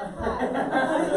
and 5.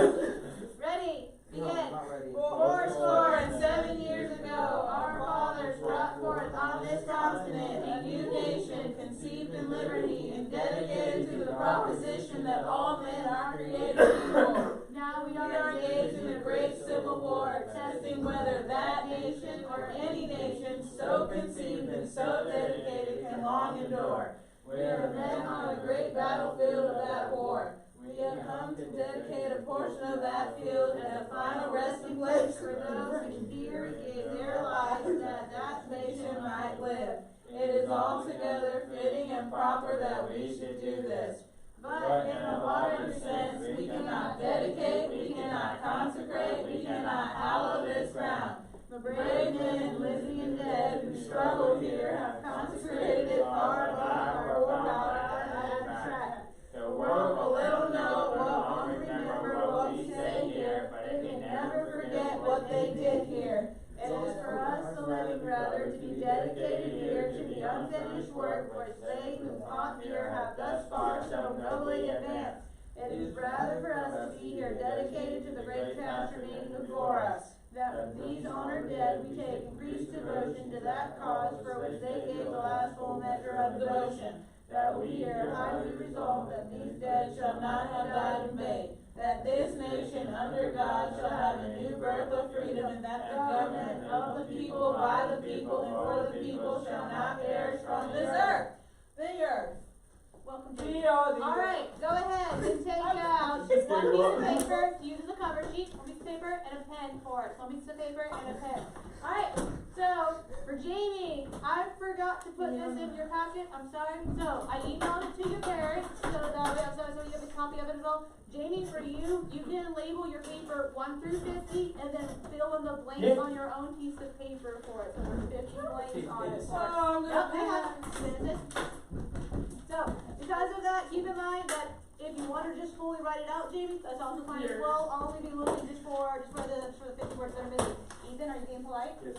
Ready? Begin. Fourscore and 7 years ago, our fathers brought forth on this continent a new nation conceived in liberty and dedicated to the proposition that all men are created equal. Now we are engaged in a great civil war, testing whether that nation or any nation so conceived and so dedicated can long endure. We are men on a great battlefield of that war. We have come to dedicate a portion of that field as a final resting place for those who here gave their lives that that nation might live. It is altogether fitting and proper that we should do this. But in a modern sense, we cannot dedicate, we cannot consecrate, we cannot hallow this ground. The brave men, living and dead, who struggled here have consecrated it far above our forefathers and track. The world will little know what we remember what we say here, but it can never forget what they did here. It is for us, the living brother, to be dedicated here to the unfinished work which they who fought here have thus far so nobly advanced. It is rather for us to be here dedicated to the great task remaining before us, that with these honored dead we take increased devotion to that cause for which they gave the last full measure of devotion, that we here highly resolve that these dead shall not have died in vain, that this nation under God shall have a new birth of freedom, and that the government of the people, by the people, and for the people shall not perish from this earth. The earth. Welcome to you. Alright, go ahead and take out one piece of paper, use as a cover sheet, one piece of paper, and a pen for it. One piece of paper and a pen. Alright, so for Jamie, I forgot to put this in your packet. I'm sorry. So I emailed it to your parents, so that so you have a copy of it as well. Jamie, for you, you can label your paper 1 through 50 and then fill in the blanks on your own piece of paper for it. So there's 50 blanks on it. So, because of that, keep in mind that if you want to just fully write it out, Jamie, that's also fine as well. I'll only be looking just for the 50 words that are missing. Ethan, are you being polite? Yes.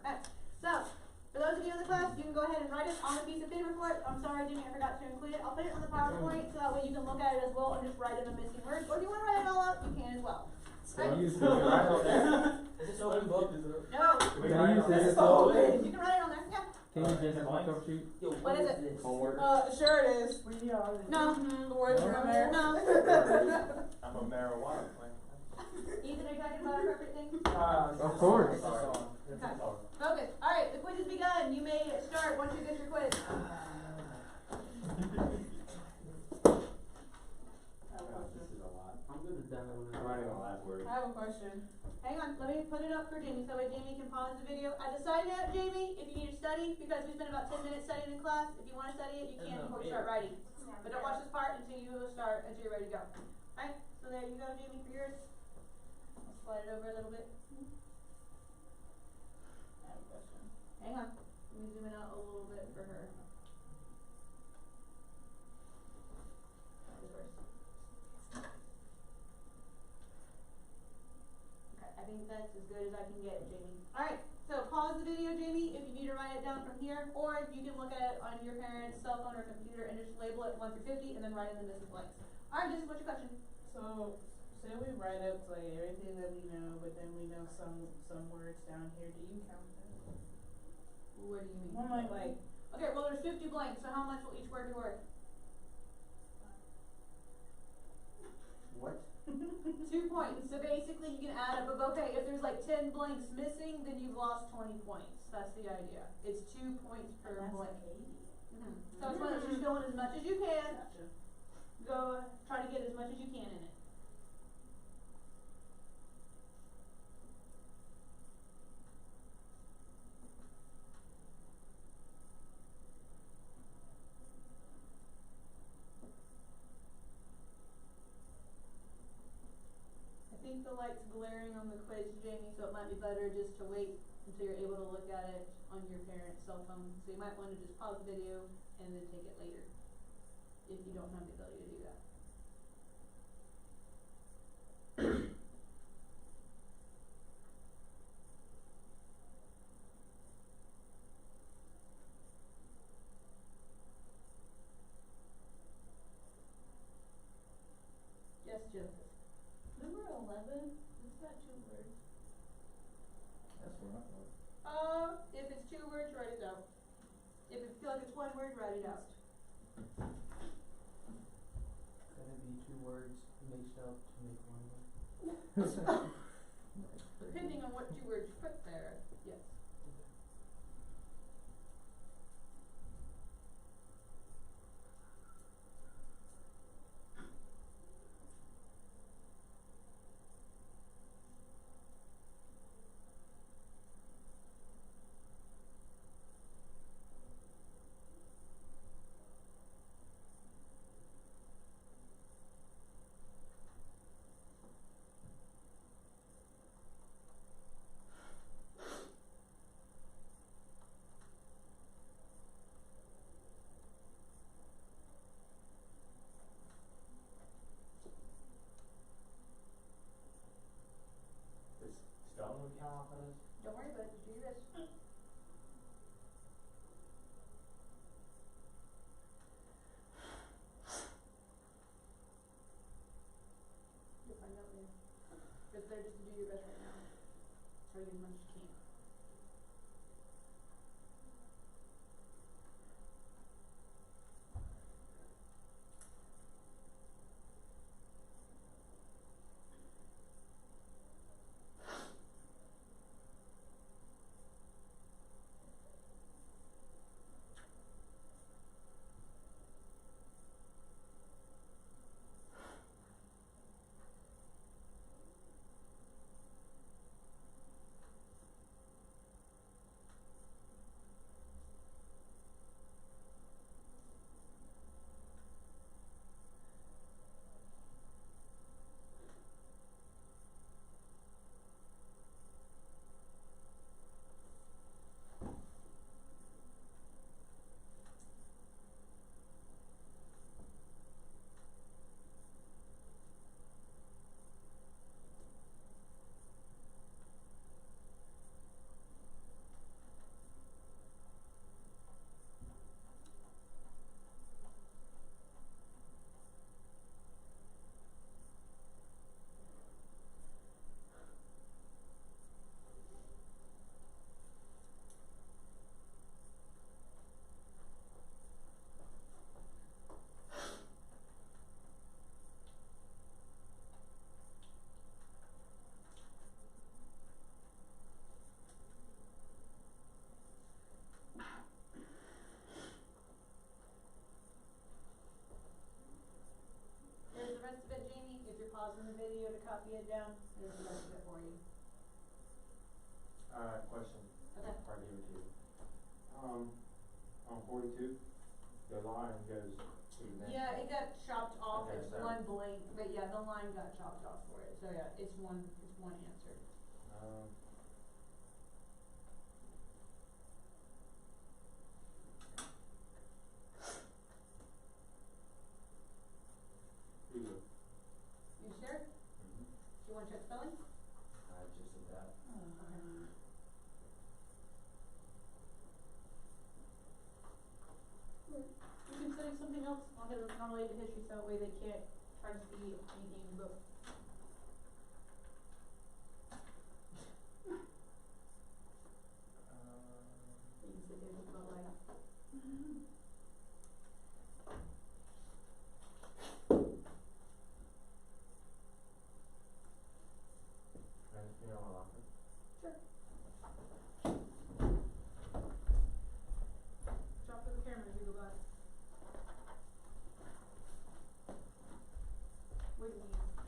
Okay. So, for those of you in the class, you can go ahead and write it on a piece of paper for it. I'm sorry, Jimmy, I forgot to include it. I'll put it on the PowerPoint so that way you can look at it as well and just write in the missing words. Or if you want to write it all out, you can as well. Right? Is this open book? No. You can write it on there. You can write it on there. Yeah. Can you just have a cover sheet? What is it? Homework. Sure it is. No. The words are in there. No. I'm a marijuana plant. Ethan, are you talking about a perfect thing? Of course. Okay. Focus. Alright, the quiz has begun. You may start once you get your quiz. I'm gonna die when I'm writing the last word. I have a question. Hang on, let me put it up for Jamie so that Jamie can pause the video. I decided out, Jamie, if you need to study, because we spent about 10 minutes studying in class, if you want to study it, you can before you start writing. But don't watch this part until you start, until you're ready to go. Alright, so there you go, Jamie, for yours. I'll slide it over a little bit. I have a question. Hang on, let me zoom it out a little bit for her. That is yours. I think that's as good as I can get, Jamie. Alright, so pause the video, Jamie, if you need to write it down from here, or you can look at it on your parents' cell phone or computer and just label it 1 through 50 and then write in the missing blanks. Alright, Jesse, what's your question? So, say we write up like everything that we know, but then we know some words down here. Do you count them? What do you mean? Well, like okay, well there's 50 blanks, so how much will each word be worth? What? 2 points. So basically you can add up of, okay, if there's like 10 blanks missing, then you've lost 20 points. That's the idea. It's 2 points per blank. So it's one that you're filling as much as you can. Gotcha. Go try to get as much as you can in it. I think the light's glaring on the quiz, Jamie, so it might be better just to wait until you're able to look at it on your parent's cell phone. So you might want to just pause the video and then take it later, if you don't have the ability to do that. Yes, Jim. 11? It's got 2 words. That's what I thought. If it's 2 words, write it down. If you feel like it's 1 word, write it out. Could it be 2 words mixed up to make 1 word? Depending on what 2 words you put there, yes. Is spelling would count off of this? Don't worry about it, just do your best. You'll find out later. It's better just to do your best right now. Try to get as much as you can. There's the rest of it, Jamie. If you're pausing the video to copy it down, there's the rest of it for you. Question. Okay. I'll give it to you. On 42, the line goes to the next. Yeah, it got chopped off. Okay, It's so- 1 blank, but yeah, the line got chopped off for it. So yeah, it's one answer. Here you go. You sure? Mm-hmm. Do you want to check spelling? I just did that. Okay. You can study something else on it that's not related to history, so that way they can't try to see anything in the book. You can sit there and think about life. Can I just be on my locker? Sure. Drop for the camera as you go by. Wait a minute.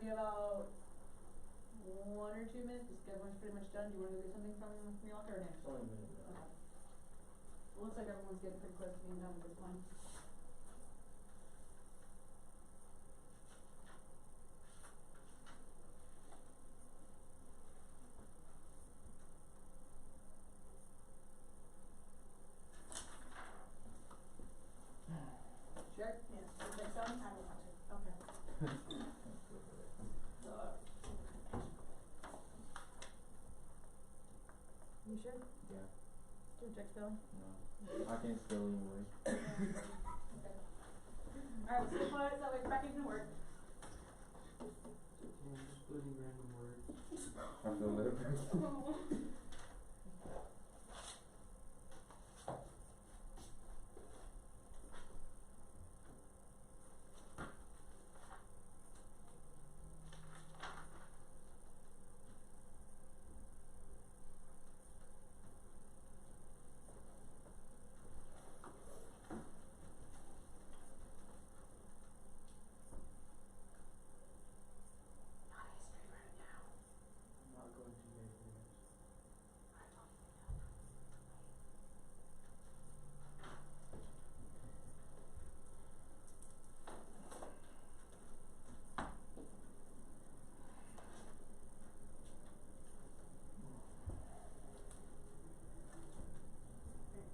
be about 1 or 2 minutes, because everyone's pretty much done. Do you wanna go get something from your locker or no? It's only a minute. Okay. It looks like everyone's getting pretty close to being done at this point. Sure? Yes, if it's on, I will watch it. Okay. You sure? Yeah. Do check spelling? No. I can't spell anyway. Okay. Alright, let's get quiet so that way cracking can work. Yeah, just putting random words. I feel better. I'm not going to make this.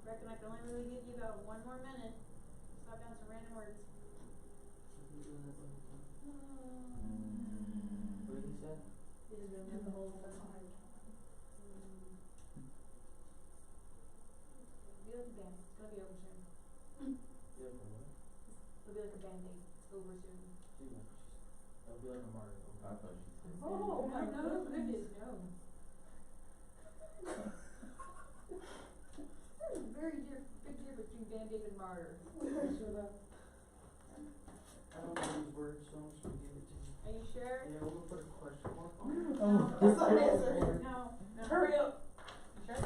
Reckon I can only really give you about 1 more minute. Stop down some random words. What did he say? He just been doing the whole thing. Be like a band. It's gonna be over soon. Yeah, for what? It'll be like a band-aid. Over soon. That'll be like a Mario. I thought she said. Oh my goodness, no. There's a very big difference between band-aid and martyr. I don't know these words, so I'm just gonna give it to you. Are you sure? Yeah, we're gonna put a question mark on it. That's not an answer. No. Hurry up. You sure?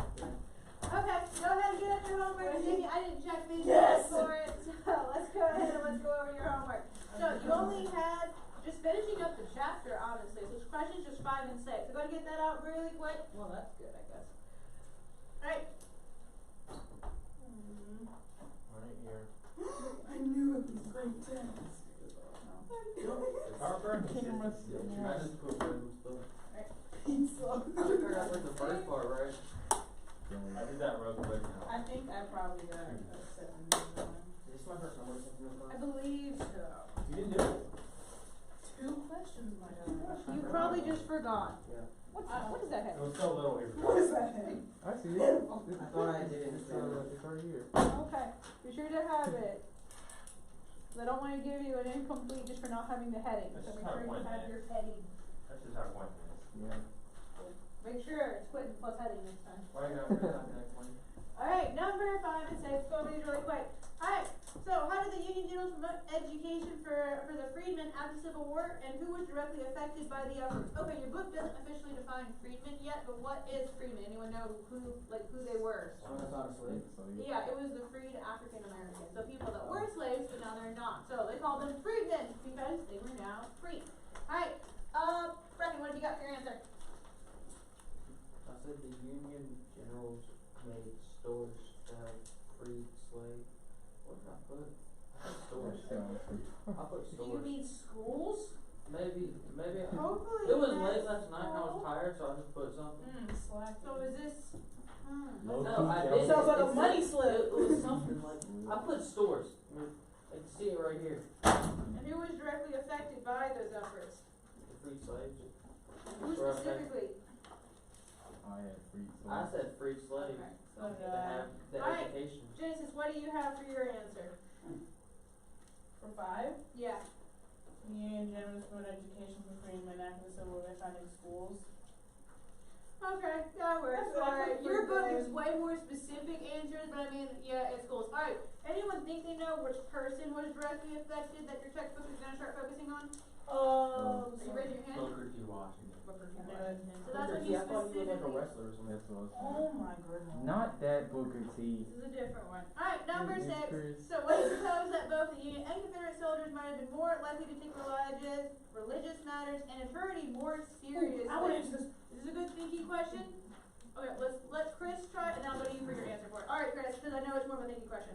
Okay, go ahead and get up your homework. Jamie, I didn't check these Yes. for it, so let's go ahead and let's go over your homework. So you only had, just finishing up the chapter, honestly, so it's questions just 5 and 6. So go ahead and get that out really quick. Well, that's good, I guess. Alright. Right here. I knew it was grade 10. Harper? Camera. I just put random stuff. Pizza. I figured that's like the first part, right? I did that real quick now. I think I probably got a 7 years on. Is this my first time working with I believe so. You didn't do it? 2 questions, my God. You probably just forgot. Yeah. What is that It head? was so little here. What is that? I see it. I thought I did it. It's right here. Okay, be sure to have it. 'Cause I don't want to give you an incomplete just for not having the heading. That's So just make how sure it you went, have man. your heading. That's just how it went. Yeah. Make sure it's Quentin plus heading this time. Why you got rid of that one? Alright, number 5 and 6. Go over these really quick. Alright, so how did the Union Generals promote education for the freedmen after the Civil War, and who was directly affected by the efforts? Okay, your book doesn't officially define freedmen yet, but what is freedmen? Anyone know who they were? Someone that's not a slave. So you. Yeah, it was the freed African Americans. So people that were slaves, but now they're not. So they called them freedmen because they were now free. Alright, Brecken, what have you got for your answer? I said the Union Generals made stores to help freed slaves. What did I put? I put stores. I put Do you stores. mean schools? Maybe. Hopefully. It was late last night and I was tired, so I just put something. Slack. So is this? Low No, I key did. Sounds like a It's- money slip. It was something like I put stores. I can see it right here. And who was directly affected by those efforts? The freed slaves. Who Were affected. specifically? I had free. I said freed slaves. Okay. To have the Alright. education. Genesis, what do you have for your answer? For 5, Yeah. the Union Generals promote education for freedmen after the Civil War by founding schools. Okay, that works. That's what I Alright, put your for book good. gives way more specific answers, but I mean, yeah, it's cool. Alright, anyone think they know which person was directly affected that your textbook is gonna start focusing on? So raise your hand? Booker T. Washington. Booker T. What? Washington. So that's Booker what T, he I thought he was like a specifically. wrestler or something. That's what I was Oh my goodness. Not that Booker T. This is a different one. Alright, number Yes, 6. Chris. So what suppose that both the Union and Confederate soldiers might have been more likely to take religious matters and eternity more seriously? I would answer this. Is this a good thinking question? Okay, let Chris try and then I'll go to you for your answer for it. Alright, Chris, because I know it's more of a thinking question.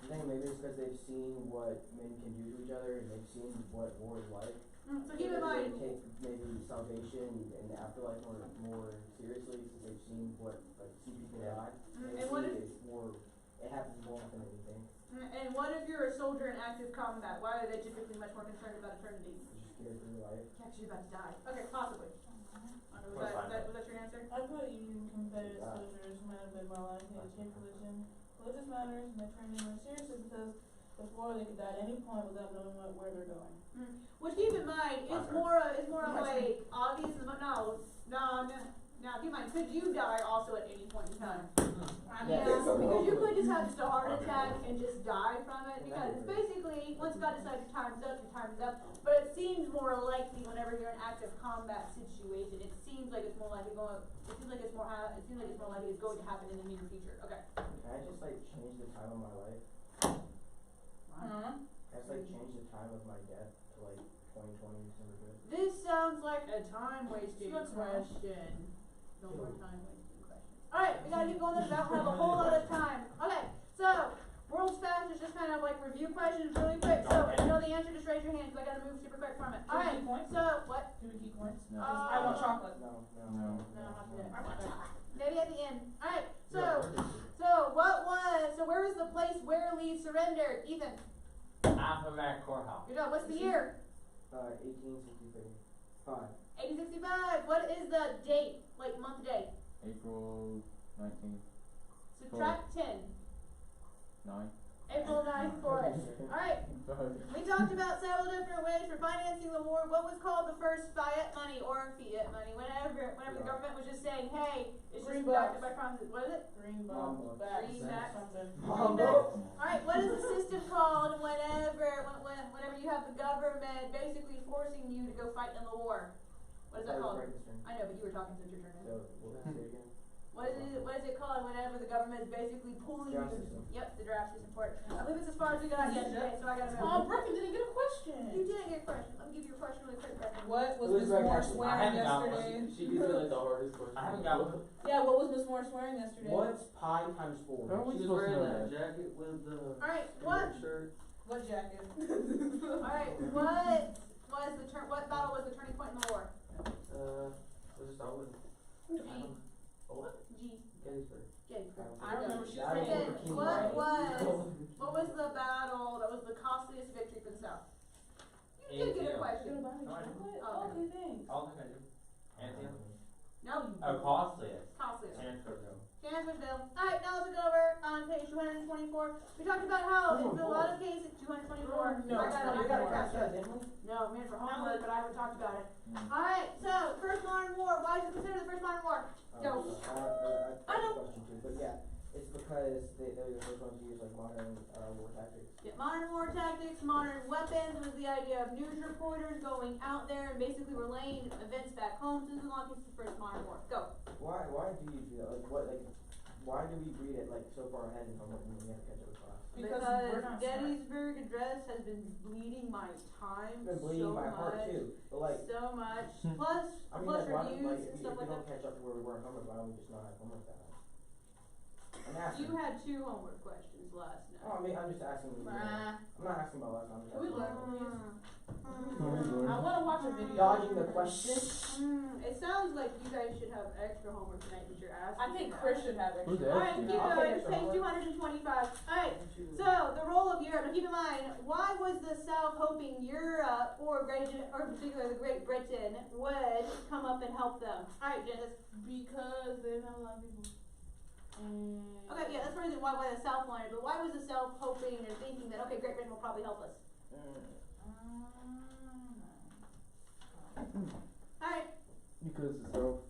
I think maybe it's because they've seen what men can do to each other and they've seen what war is like. So keep in mind, They take maybe salvation and the afterlife more seriously since they've seen what like see people die. and They what see if it's more it happens more often than we think. and what if you're a soldier in active combat? Why are they typically much more concerned about eternity? You're just scared for your life. Actually, you're about to die. Okay, possibly. Was that your answer? I put Union Confederate soldiers might have been more likely to take religious matters and eternity more seriously because before they could die at any point without knowing where they're going. Which keep in mind, it's more of like obvious. Now keep in mind, could you die also at any point in time? I mean, Yeah. Because you could just have just a heart attack and just die from it. Because it's basically once God decides your time's up, your time's up. But it seems more likely whenever you're in active combat situation. It seems like it's more likely it seems like it's more likely it's going to happen in the near future. Okay. Can I just like change the time of my life? Can I just like change the time of my death to like 2020 December 5th? This sounds like a time wasting That's question. No more time wasting questions. Alright, we gotta keep going this. I don't have a whole lot of time. Okay, so world's fast is just kind of like review questions really quick. So if you know the answer, just raise your hand because I gotta move super quick from it. Alright, Two points? so what? Do we keep points? No. I want chocolate. No. No, not today. I want chocolate. Maybe at the end. Alright, so where was the place where Lee surrendered? Ethan, Appomattox Courthouse. good job. What's the year? 1863. 5. 1865. What is the date? Like month, day? April 19th, Subtract 10. 9. April 9th for us. Alright, we talked about several different ways for financing the war. What was called the first fiat money or fiat money? Whenever the government was just saying, hey, it's just backed by promises. What is it? Green Mom bucks. bucks. Back. Greenbacks. Something. Alright, what is the system called whenever you have the government basically forcing you to go fight in the war? What is that called? I know, but you were talking since your turn. So, we'll say it again. What is it called whenever the government is basically pulling Draft you? system. Yep, the draft system for it. I believe it's as far as we got yesterday, so I gotta move. Oh, Brooklyn didn't get a question. You didn't get a question. Let me give you a question really quick. Brandon. What was Who's Miss right Moore next to me? I swearing haven't got one. yesterday? She gives me like the hardest question. I haven't got one. Yeah, what was Miss Moore swearing yesterday? What's pi times 4? How are we She was supposed to wearing know that that? jacket with the Alright, what? shirt. What jacket? Alright, what battle was the turning point in the war? Let's just start with G. Gettysburg. Gettysburg. I remember she Battle said, over King what William. was the battle that was the costliest victory for the South? You did get a You question. gonna buy me No, I chocolate? Oh, Okay, thanks. All I do. Anthem. No, you Oh, costliest. costliest. Chancellorsville. Chancellorsville. Alright, now let's go over on page 224. We talked about how in a lot of cases, 224. No, I gotta catch up. didn't we? No, man, for homework, but I haven't talked about it. Alright, so, First Modern War. Why is it considered the First Modern War? Go. I have a question too, but yeah, it's because they were the first ones to use like modern war tactics. Yeah, modern war tactics, modern weapons was the idea of news reporters going out there and basically relaying events back home. So this is the longest the First Modern War. Go. Why do you do that? Why do we read it like so far ahead in homework when we have to catch up with class? Because we're not smart. Gettysburg Address has been bleeding my time It's been bleeding so my heart much. too, but like, So much. Plus I mean, plus like, why, reviews like and if stuff we like don't that. catch up to where we were in homework, why don't we just not have homework that much? I'm asking. You had 2 homework questions last night. Oh, I mean, I'm just asking. You know, I'm not asking about last time. Can we learn, please? Mm. I wanna watch a video. Dodging the question. It sounds like you guys should have extra homework tonight that you're asking. I think Chris should have it. Who's Alright, asking? keep I'll going. take Page extra 225. Alright, so the role of Europe. Now keep in mind, why was the South hoping Europe, or particularly the Great Britain, would come up and help them? Alright, Genesis. Because they didn't have a lot of people. Okay, yeah, that's the reason why the South wanted, but why was the South hoping or thinking that, okay, Great Britain will probably help us? Alright, Because the South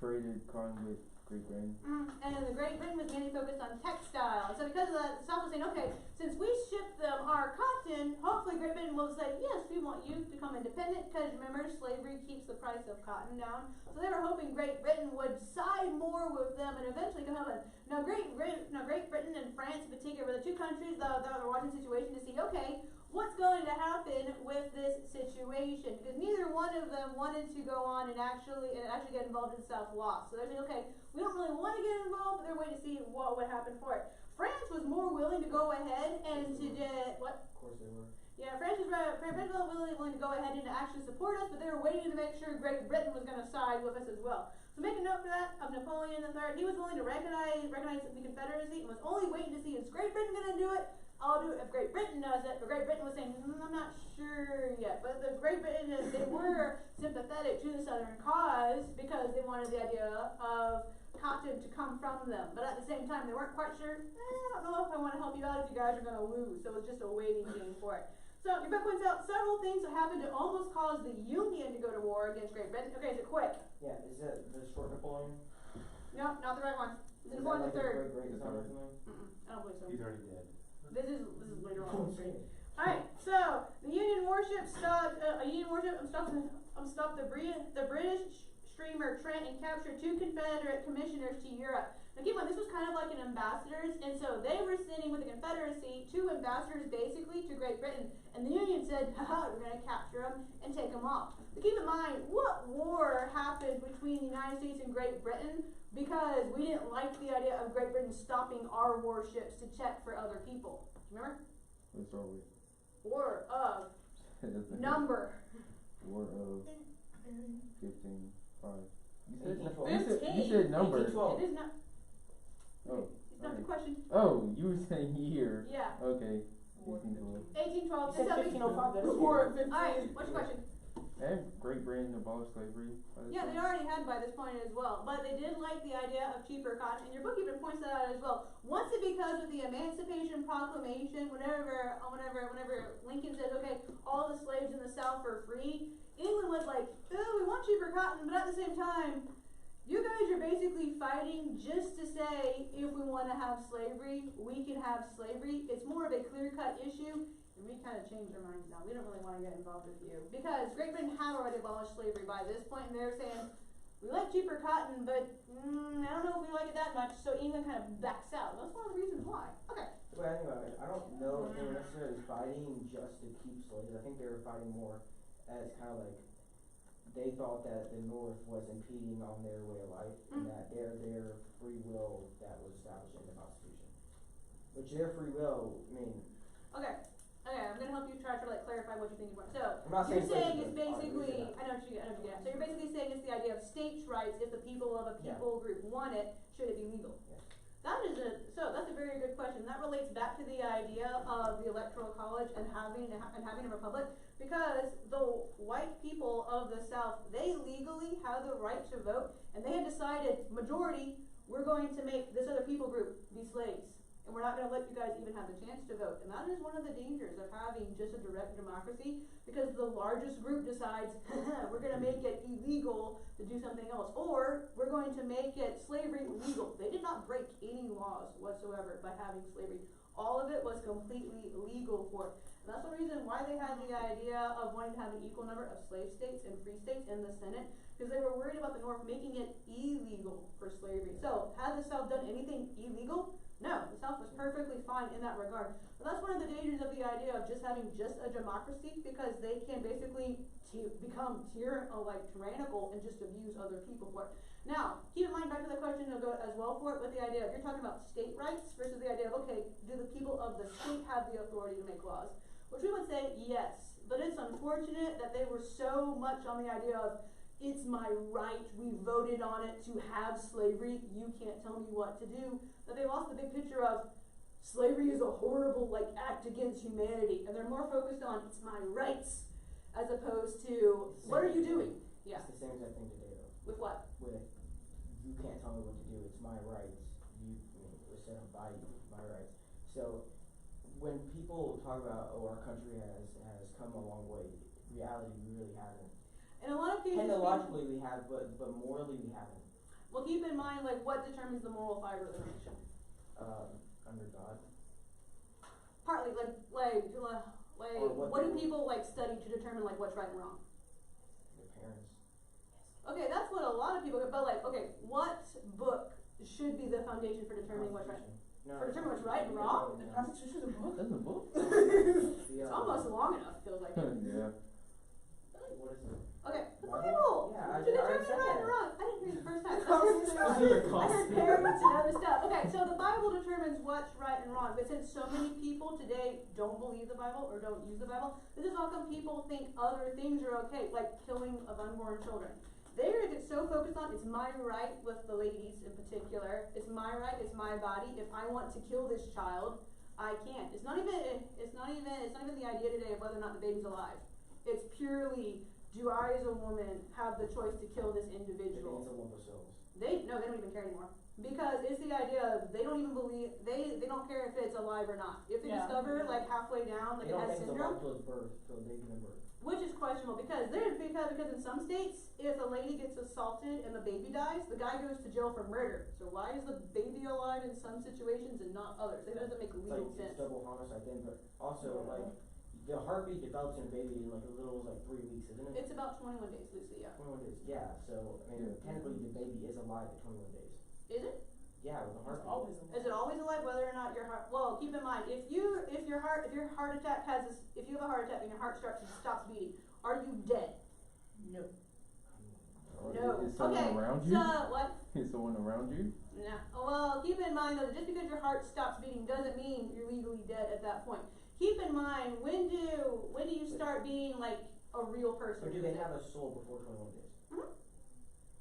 traded cotton with Great Britain. and the Great Britain was mainly focused on textile. So because of that, the South was saying, okay, since we ship them our cotton, hopefully Great Britain will say, yes, we want you to become independent, because remember, slavery keeps the price of cotton down. So they were hoping Great Britain would side more with them and eventually come up. Now Great Britain and France in particular were the two countries that were watching the situation to see, okay, what's going to happen with this situation? Because neither one of them wanted to go on and actually get involved in South loss. So they're saying, okay, we don't really want to get involved, but they're waiting to see what would happen for it. France was more willing to go ahead and to what? Of course they were. Yeah, France was willing to go ahead and actually support us, but they were waiting to make sure Great Britain was going to side with us as well. So make a note for that of Napoleon III. He was willing to recognize the Confederacy and was only waiting to see, is Great Britain going to do it? I'll do it if Great Britain does it. But Great Britain was saying, I'm not sure yet. But the Great Britain, they were sympathetic to the Southern cause because they wanted the idea of cotton to come from them. But at the same time, they weren't quite sure, I don't know if I want to help you out if you guys are going to lose. So it was just a waiting game for it. So your book points out several things that happened to almost cause the Union to go to war against Great Britain. Okay, so quick. Yeah, is that the short Napoleon? No, not the right one. It's Is Napoleon that like III. a great son or something? I don't believe so. He's already dead. This is later on. Alright, so the Union warship stopped the British steamer Trent and captured 2 Confederate commissioners to Europe. Now keep in mind, this was kind of like an ambassadors, and so they were sending with the Confederacy 2 ambassadors basically to Great Britain, and the Union said, haha, we're going to capture them and take them off. But keep in mind, what war happened between the United States and Great Britain because we didn't like the idea of Great Britain stopping our warships to check for other people. Do you remember? Let's start with. War of number. War of 15, 5. You You said number. 1812. It is not. Oh. It's not the question. Oh, you were saying year. Yeah. Okay. 1812. You said 1505. That's War good. Alright, what's your question? And Great Britain abolished slavery. Yeah, they already had by this point as well, but they did like the idea of cheaper cotton, and your book even points that out as well. Once it because of the Emancipation Proclamation, whenever Lincoln says, okay, all the slaves in the South are free, England was like, oh, we want cheaper cotton, but at the same time, you guys are basically fighting just to say, if we want to have slavery, we can have slavery. It's more of a clear-cut issue. And we kind of changed our minds now. We don't really want to get involved with you. Because Great Britain had already abolished slavery by this point, and they're saying, we like cheaper cotton, but I don't know if we like it that much, so England kind of backs out. That's one of the reasons why. Okay. Well, anyway, I don't know if they were necessarily fighting just to keep slaves. I think they were fighting more as kind of like, they thought that the North was impeding on their way of life, and that their free will that was established in the Constitution. Which their free will, I mean... Okay, I'm gonna help you try to like clarify what you think you want. So I'm not you're saying saying it's basically, I know what you get. So you're basically saying it's the idea of states' rights. If the people of a people group want it, should it be legal? Yes. That's a very good question. That relates back to the idea of the Electoral College and having a republic, because the white people of the South, they legally have the right to vote, and they had decided, majority, we're going to make this other people group be slaves. And we're not going to let you guys even have the chance to vote. And that is one of the dangers of having just a direct democracy, because the largest group decides, we're going to make it illegal to do something else, or we're going to make it slavery legal. They did not break any laws whatsoever by having slavery. All of it was completely legal for it. And that's the reason why they had the idea of wanting to have an equal number of slave states and free states in the Senate, because they were worried about the North making it illegal for slavery. So, had the South done anything illegal? No, the South was perfectly fine in that regard. But that's one of the dangers of the idea of just having just a democracy, because they can basically become tyrannical and just abuse other people for it. Now, keep in mind, back to the question as well for it, with the idea of, you're talking about state rights versus the idea of, okay, do the people of the state have the authority to make laws? Which we would say yes, but it's unfortunate that they were so much on the idea of, it's my right, we voted on it to have slavery, you can't tell me what to do, that they lost the big picture of slavery is a horrible act against humanity, and they're more focused on it's my rights as opposed to what are you doing? Yeah. It's the same exact thing today though. With what? With, you can't tell me what to do, it's my rights, it was set up by you, my rights. So, when people talk about, oh, our country has come a long way, reality we really haven't. In a lot of cases, Technologically we have, but morally we haven't. Well, keep in mind, like, what determines the moral fiber of the nation? Under God. Partly, Or what do people, like, study to determine, like, what's right and wrong? Your parents. Okay, that's what a lot of people, but like, okay, what book should be the foundation for determining what's right? No, For determining what's right and wrong? The Constitution's a book? That's a book? It's almost long enough, feels like. Yeah. What is it? Okay, the Bible? Bible! Yeah, To I determine already said right and that. wrong. I didn't hear you the first time. Constitution. I heard parents and other stuff. Okay, so the Bible determines what's right and wrong, but since so many people today don't believe the Bible or don't use the Bible, this is how come people think other things are okay, like killing of unborn children. There, it's so focused on, it's my right with the ladies in particular, it's my right, it's my body. If I want to kill this child, I can. It's not even the idea today of whether or not the baby's alive. It's purely, do I as a woman have the choice to kill this individual? It's a lump of cells. They don't even care anymore. Because it's the idea of, they don't even believe, they don't care if it's alive or not. If they Yeah. discover, like, halfway down, like, They it don't has think it's a syndrome, lump till it's birth, till they give birth. which is questionable, because in some states, if a lady gets assaulted and the baby dies, the guy goes to jail for murder. So why is the baby alive in some situations and not others? It doesn't make It's legal like, sense. it's double homicide thing, but also, Yeah. like, the heartbeat develops in a baby in, like, as little as, like, 3 weeks, isn't it? It's about 21 days, Lucy, yeah. 21 days, yeah, so, I mean, Yeah. technically the baby is alive at 21 days. Is it? Yeah, with a It's heartbeat. always a book. Is it always alive, whether or not your heart? Well, keep in mind, if your heart attack has this, if you have a heart attack and your heart stops beating, are you dead? No. Or No. Is someone Okay. around So you? what? Is someone around you? No. Well, keep in mind though, that just because your heart stops beating doesn't mean you're legally dead at that point. Keep in mind, when do you start being like a real person? Or do they have a soul before 21 days?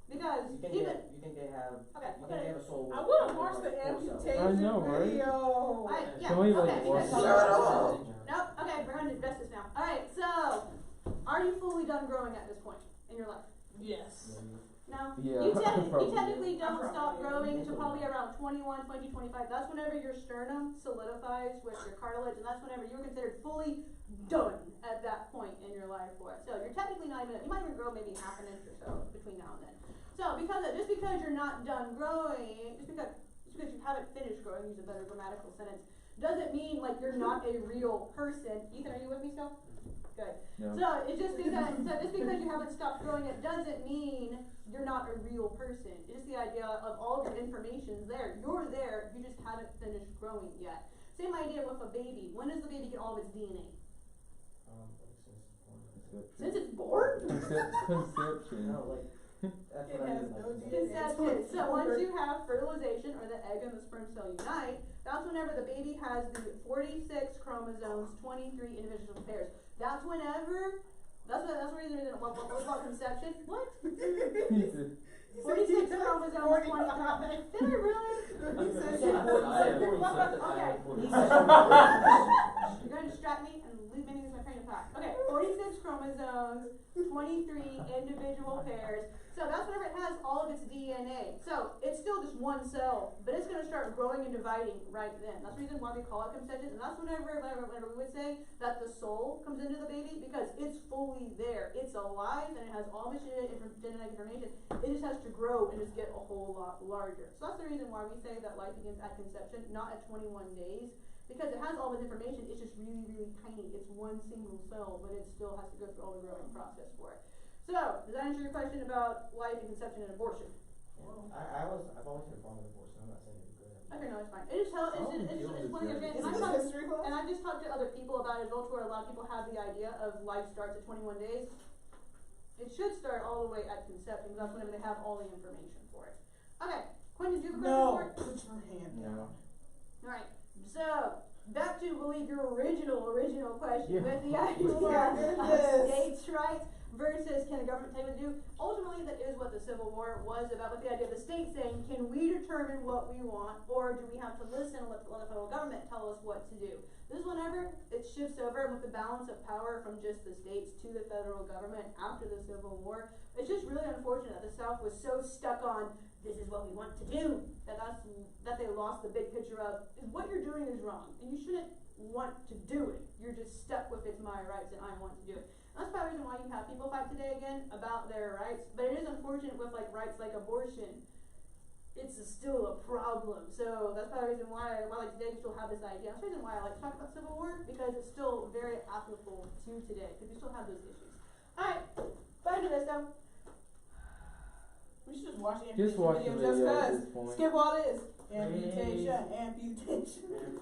Because You think keep they, it. you think they have, Okay, you think they have a soul? I with- would've with, watched the like, 4 cells? amputation I know, right? video. Yeah. Can we, like, Okay. watch because- Shut up. Nope. Okay, we're going to justice now. All right. So, are you fully done growing at this point in your life? Yes. Maybe. No. Yeah, You probably. technically don't I'm stop probably- growing until probably around 21, 20, 25. That's whenever your sternum solidifies with your cartilage, and that's whenever you're considered fully done at that point in your life for it. So you're technically not even, you might even grow maybe half an inch or so between now and then. So just because you're not done growing, just because you haven't finished growing, use a better grammatical sentence, doesn't mean like you're not a real person. Ethan, are you with me still? Good. No. So it's just because you haven't stopped growing, it doesn't mean you're not a real person. It's just the idea of all of your information's there. You're there, you just haven't finished growing yet. Same idea with a baby. When does the baby get all of its DNA? Like, Since it's born? Conception. no, like, that's It what I has mean, no like, DNA. Conception. So once you have fertilization, or the egg and the sperm cell unite, that's whenever the baby has the 46 chromosomes, 23 individual pairs. That's the reason what we call conception. What? 46 chromosomes, 25. Did I really? You said said 40, Okay. He You're going to distract me and leave me lose my train of thought. Okay, 46 chromosomes, 23 individual pairs. So that's whenever it has all of its DNA. So it's still just one cell, but it's going to start growing and dividing right then. That's the reason why we call it conception. And that's whenever we would say that the soul comes into the baby, because it's fully there. It's alive and it has all the genetic information. It just has to grow and just get a whole lot larger. So that's the reason why we say that life begins at conception, not at 21 days. Because it has all this information, it's just really, really tiny. It's one single cell, but it still has to go through all the growing process for it. So, does that answer your question about life and conception and abortion? I've always had a problem with abortion. I'm not saying it's good. Okay, no, it's fine. It's one of your Is and this I've history class? talked to other people about it as well, where a lot of people have the idea of life starts at 21 days. It should start all the way at conception, because that's whenever they have all the information for it. Okay, Quentin, do you have a question No. for it? Put your hand down. Alright, so, back to believe your original question Yeah. with the idea Oh my of goodness. states' rights versus can the government tell you what to do. Ultimately, that is what the Civil War was about, with the idea of the state saying, can we determine what we want, or do we have to listen and let the federal government tell us what to do? This is whenever it shifts over with the balance of power from just the states to the federal government after the Civil War. It's just really unfortunate that the South was so stuck on, this is what we want to do, that they lost the big picture of, what you're doing is wrong, and you shouldn't want to do it. You're just stuck with it's my rights and I want to do it. That's probably the reason why you have people fight today again about their rights, but it is unfortunate with like rights like abortion. it's still a problem. So that's probably the reason why like today we still have this idea. That's the reason why I like to talk about Civil War, because it's still very applicable to today, because we still have those issues. Alright, back to this though. We should just watch the Just watch the video video at cause. this point. Skip all this. Amputation.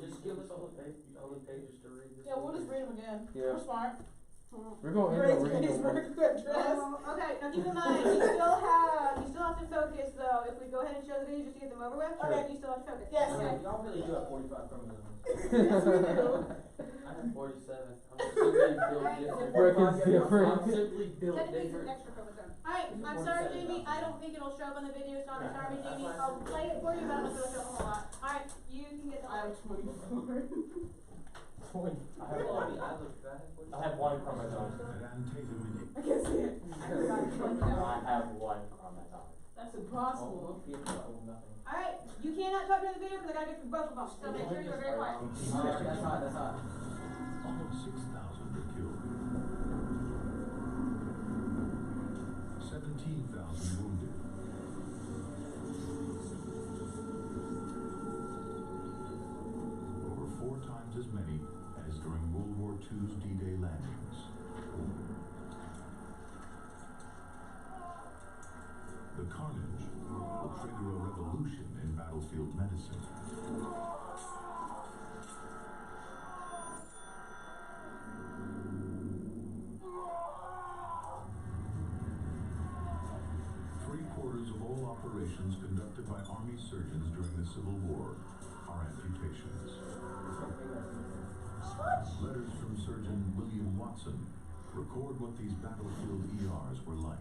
Just give us all the pages to read. Yeah, we'll just read them again. Yeah. We're smart. We're gonna end Great up reading Gettysburg them. Address. Okay, now keep in mind, you still have to focus though. If we go ahead and show the video just to get them over with, Okay. you still have to focus. Yes. Okay. Y'all really do have 45 chromosomes. Yes, we do. I have 47. I'm simply built different. Brooklyn's different. I'm simply built Technically it's an different. extra chromosome. Alright, I'm sorry Jamie, I don't think it'll show up on the video, so I'm sorry Jamie. I'll play it for you, but I don't think it'll show up a whole lot. Alright, you can get the I have 24. I have one chromosome. I can't see it. I forgot to plug it out. I have one chromosome. That's impossible. Alright, you cannot talk during the video because I gotta get through both of them, so make sure you're very quiet. That's hot. Almost 6,000 were killed. 17,000 wounded. Over 4 times as many as during World War II's D-Day landings. The carnage will trigger a revolution in battlefield medicine. Three-quarters of all operations conducted by Army surgeons during the Civil War are amputations. Letters from Surgeon William Watson record what these battlefield ERs were like.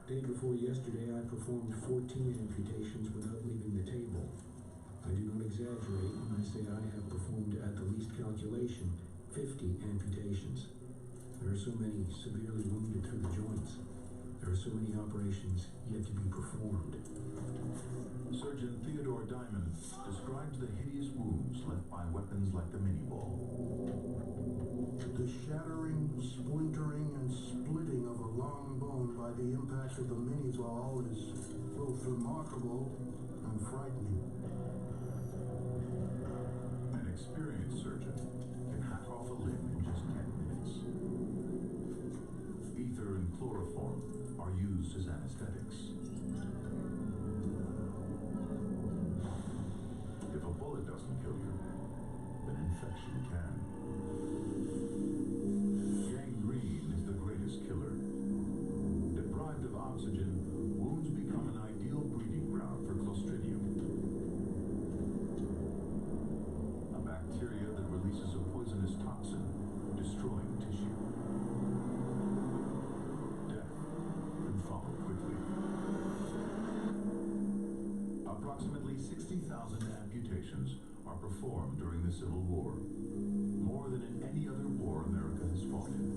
Day before yesterday, I performed 14 amputations without leaving the table. I do not exaggerate when I say I have performed, at the least calculation, 50 amputations. There are so many severely wounded through the joints. There are so many operations yet to be performed. Surgeon Theodore Diamond describes the hideous wounds left by weapons like the mini-ball. The shattering, splintering, and splitting of a long bone by the impact of the mini-ball is both remarkable and frightening. An experienced surgeon can hack off a limb in just 10 minutes. Ether and chloroform are used as anesthetics. If a bullet doesn't kill you, then infection can. Gangrene is the greatest killer. Deprived of oxygen, wounds become an ideal breeding ground for Clostridium, a bacteria that releases a poisonous toxin, destroying tissue. Death can follow quickly. Approximately 60,000 amputations are performed during the Civil War, more than in any other war America has fought in.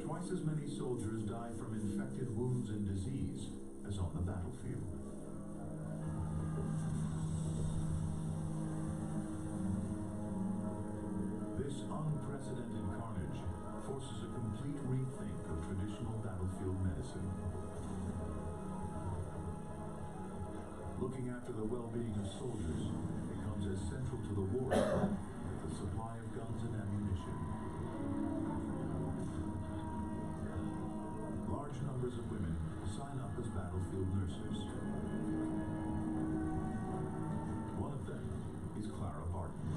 Twice as many soldiers die from infected wounds and disease as on the battlefield. This unprecedented carnage forces a complete rethink of traditional battlefield medicine. Looking after the well-being of soldiers becomes as central to the war effort as the supply of guns and ammunition. Large numbers of women sign up as battlefield nurses. One of them is Clara Barton.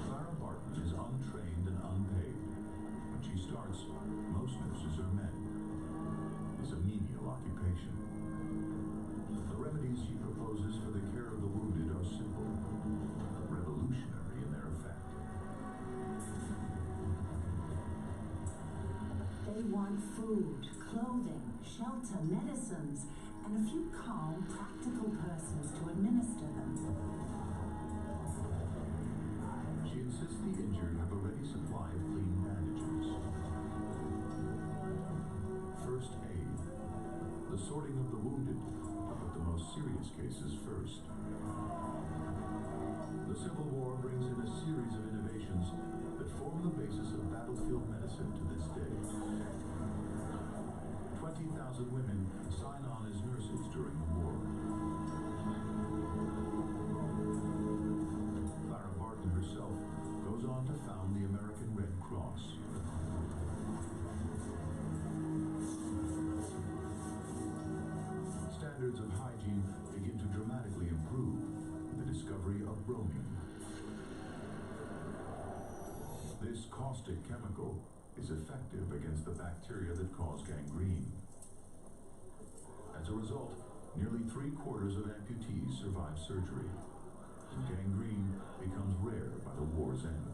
Clara Barton is untrained and unpaid. When she starts, most nurses are men. It's a menial occupation. The remedies she proposes for the care of the wounded are simple, revolutionary in their effect. They want food, clothing, shelter, medicines, and a few calm, practical persons to administer them. She insists the injured have a ready supply of clean bandages. First aid, the sorting of the wounded, but the most serious cases first. The Civil War brings in a series of innovations that form the basis of battlefield medicine to this day. 20,000 women sign on as nurses during the war. Clara Barton herself goes on to found the American Red Cross. Standards of hygiene begin to dramatically improve with the discovery of bromine. This caustic chemical is effective against the bacteria that cause gangrene. As a result, nearly 3/4 of amputees survive surgery, and gangrene becomes rare by the war's end.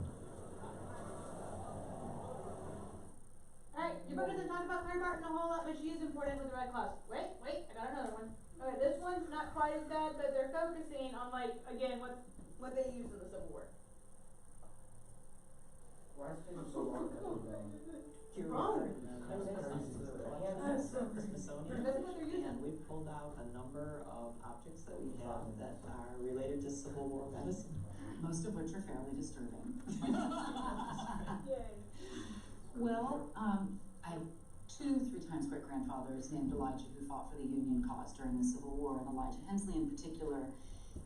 Alright, your book doesn't talk about Clara Barton a whole lot, but she is important with the Red Cross. Wait, I got another one. Alright, this one's not quite as bad, but they're focusing on, like, again, what they used in the Civil War. Why is it so long? Smithsonian, That's what they're using. and we've pulled out a number of objects that we have that are related to Civil War medicine. Most of which are fairly disturbing. Yay. Well, I have 2 3-times great-grandfathers named Elijah who fought for the Union cause during the Civil War, and Elijah Hensley in particular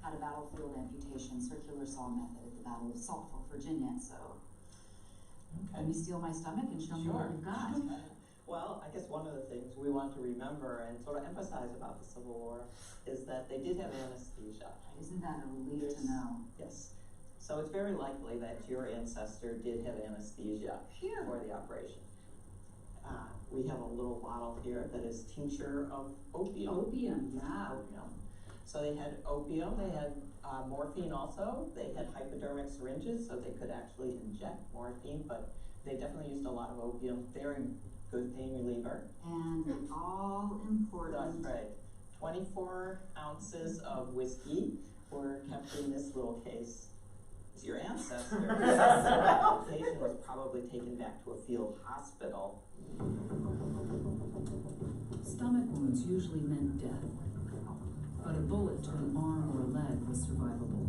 had a battlefield amputation circular saw method at the Battle of Salt Fork, Virginia, so let me steal my stomach and show me what we've got. Well, I guess one of the things we want to remember and sort of emphasize about the Civil War is that they did have anesthesia. Isn't that a relief to know? Yes. So it's very likely that your ancestor did have anesthesia for the operation. We have a little bottle here that is tincture of opium. Opium, yeah. Opium. So they had opium, they had morphine also, they had hypodermic syringes, so they could actually inject morphine, but they definitely used a lot of opium, very good pain reliever. And all important. That's right. 24 ounces of whiskey were kept in this little case. It's your ancestor. The patient was probably taken back to a field hospital. Stomach wounds usually meant death, but a bullet to an arm or a leg was survivable.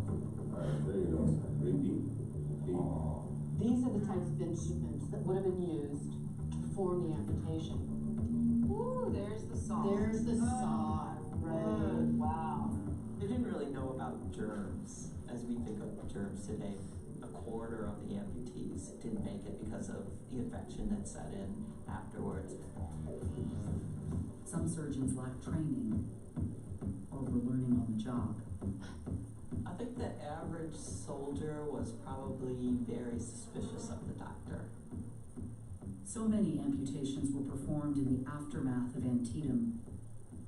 These are the types of instruments that would have been used to perform the amputation. Ooh, there's the saw. There's the saw, right? Wow. They didn't really know about germs as we think of germs today. 1/4 of the amputees didn't make it because of the infection that set in afterwards. Some surgeons lack training or were learning on the job. I think the average soldier was probably very suspicious of the doctor. So many amputations were performed in the aftermath of Antietam.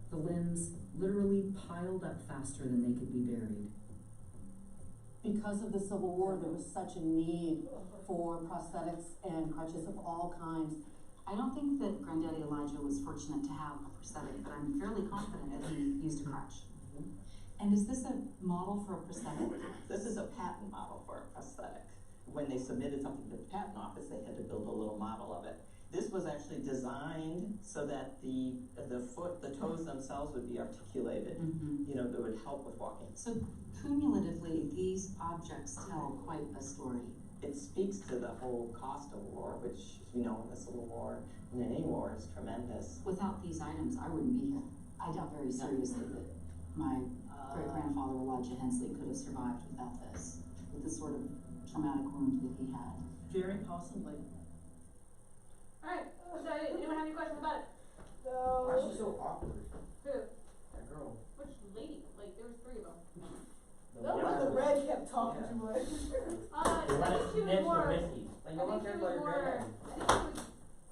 The limbs literally piled up faster than they could be buried. Because of the Civil War, there was such a need for prosthetics and crutches of all kinds. I don't think that Granddaddy Elijah was fortunate to have a prosthetic, but I'm fairly confident that he used a crutch. And is this a model for a prosthetic? This is a patent model for a prosthetic. When they submitted something to the patent office, they had to build a little model of it. This was actually designed so that the toes themselves would be articulated. You know, that would help with walking. So cumulatively, these objects tell quite a story. It speaks to the whole cost of war, which, you know, in the Civil War, in any war, is tremendous. Without these items, I wouldn't be here. I doubt very seriously that my great-grandfather Elijah Hensley could have survived without this, with the sort of traumatic wound that he had. Very possibly. Alright, so anyone have any questions about it? Why is she so awkward? Who? That girl. Which lady? Like, there was 3 of them. The red kept talking too much. I think she was more, Like, no one cares about your granddad. I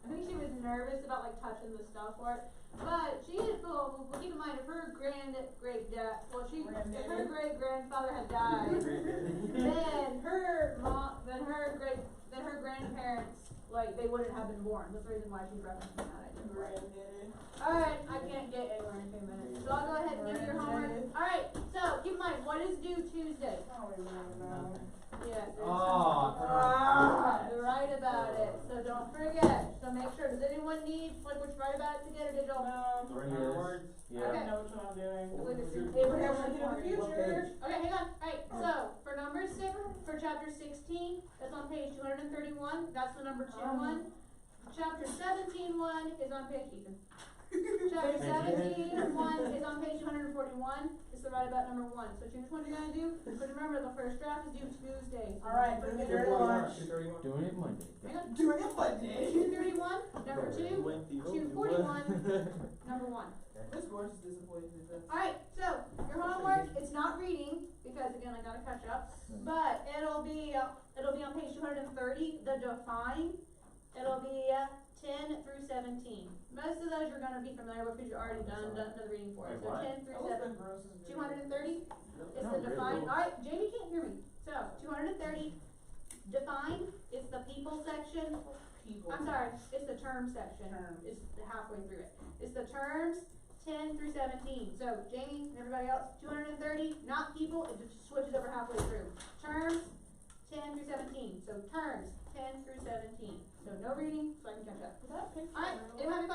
think she was nervous about, like, touching the stuff for it. But she is, well, keep in mind, if her if her great-grandfather had died, then her grandparents, like, they wouldn't have been born. That's the reason why she's referencing that. Alright, I can't get anywhere in 2 minutes. So I'll go ahead and give you your homework. Alright, so keep in mind, what is due Tuesday? Yes. You're right about it. So don't forget. So make sure. Does anyone need, like, which right about it to get a digital? No. Words. Yeah. Okay. I know which one I'm doing. Abraham Lincoln in the future. Okay, hang on. Alright, so for number 6, for chapter 16, that's on page 231. That's the number 2 one. Chapter 17 one is on page, Ethan. Chapter 17:1 is on page 241. It's the right about number 1. So choose one you're gonna do. But remember, the first draft is due Tuesday. So Alright, don't move forget it to along. 231. Doing it Monday. Hang on. Do it Monday. 231, number 2, 241, number 1. This course is disappointing with this. Alright, so your homework, it's not reading, because again, I gotta catch up, but it'll be on page 230, the define. It'll be 10 through 17. Most of those you're gonna be familiar with because you already done the reading for it. So 10 through 230 is the define. Alright, Jamie can't hear me. So 230, define, it's the people section. I'm sorry, it's the term section. It's halfway through it. It's the terms 10 through 17. So Jamie and everybody else, 230, not people, it just switches over halfway through. Terms 10 through 17. So terms 10 through 17. So no reading, so I can catch up. Alright, anyone have any questions?